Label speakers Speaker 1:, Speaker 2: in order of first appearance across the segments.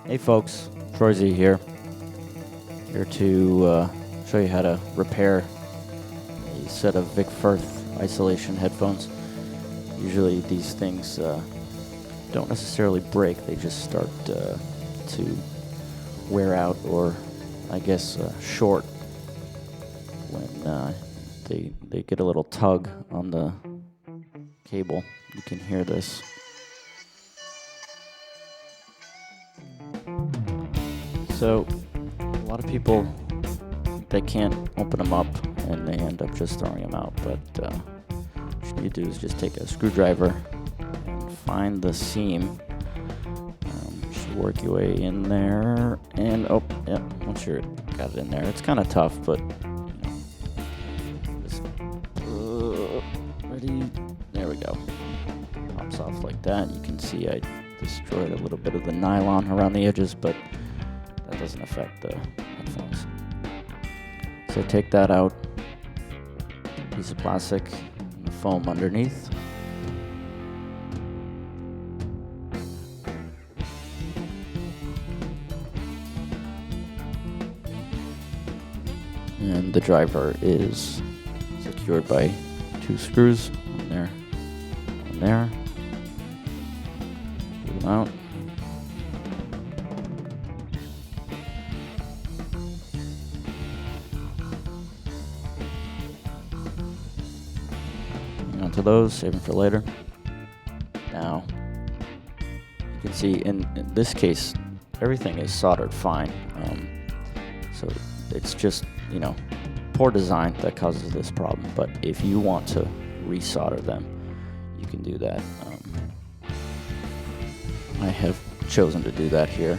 Speaker 1: Hey folks, Troy Z here to show you how to repair a set of Vic Firth isolation headphones. Usually these things don't necessarily break, they just start to wear out, or I guess short when they get a little tug on the cable. You can hear this. So a lot of people, they can't open them up and they end up just throwing them out, but what you need to do is just take a screwdriver and find the seam. Just work your way in there, and once you're got it in there, it's kind of tough, but just ready. There we go. Pops off like that. You can see I destroyed a little bit of the nylon around the edges, but that doesn't affect the headphones. So take that out, piece of plastic, and the foam underneath. And the driver is secured by 2 screws, one there, one there. Pull them out. Onto those, save them for later. Now, you can see in this case, everything is soldered fine. So it's just, poor design that causes this problem. But if you want to resolder them, you can do that. I have chosen to do that here.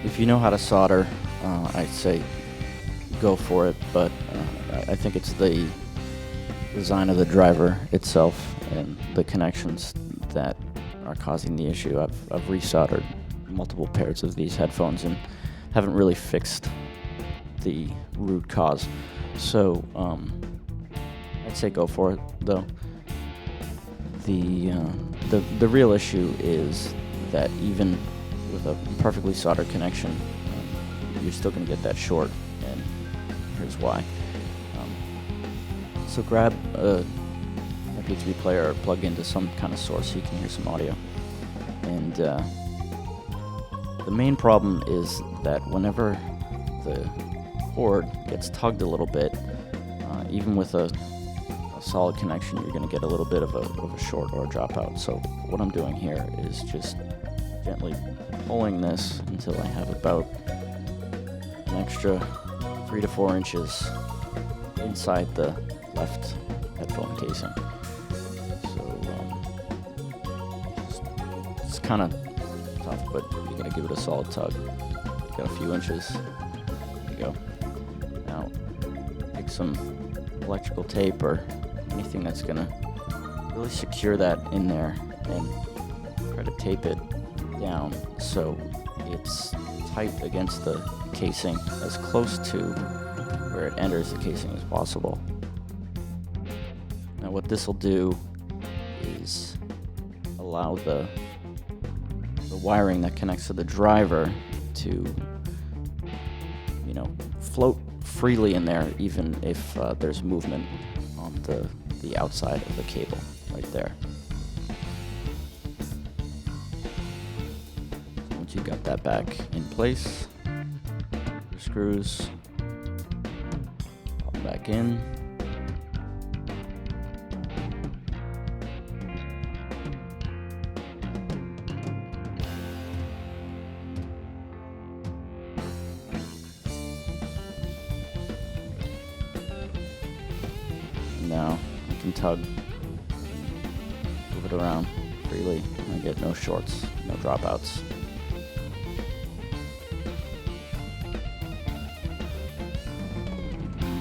Speaker 1: If you know how to solder, I'd say go for it, but I think it's the design of the driver itself and the connections that are causing the issue. I've resoldered multiple pairs of these headphones and haven't really fixed the root cause. So I'd say go for it, though. The real issue is that even with a perfectly soldered connection, you're still going to get that short, and here's why. So grab a MP3 player or plug into some kind of source so you can hear some audio. And the main problem is that whenever the cord gets tugged a little bit, even with a solid connection, you're going to get a little bit of a short or a dropout. So what I'm doing here is just gently pulling this until I have about an extra 3 to 4 inches inside the left headphone casing. So it's kind of tough, but you're going to give it a solid tug. Got a few inches. There you go. Now take some electrical tape or anything that's going to really secure that in there, and try to tape it down so it's tight against the casing, as close to where it enters the casing as possible. Now what this will do is allow the wiring that connects to the driver to float freely in there, even if there's movement on the outside of the cable right there. So once you got that back in place, your screws pop back in. Now you can tug, move it around freely, and get no shorts, no dropouts.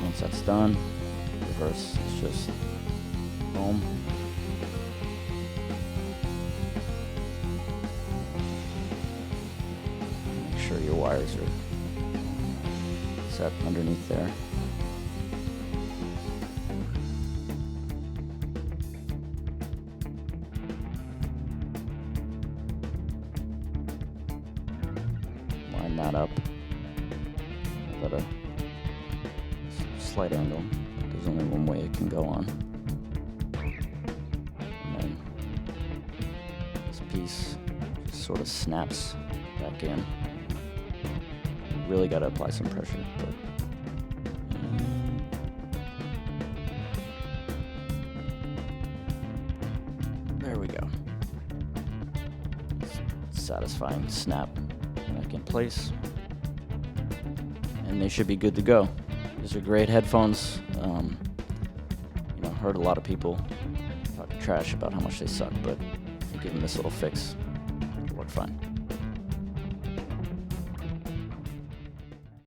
Speaker 1: Once that's done, reverse is just home. Make sure your wires are set underneath there. tighten that up at a slight angle. There's only one way it can go on. And then this piece just sort of snaps back in. Really got to apply some pressure, but there we go. Satisfying snap back in place, and they should be good to go. These are great headphones. Heard a lot of people talk trash about how much they suck, but if you give them this little fix, it'll work fine.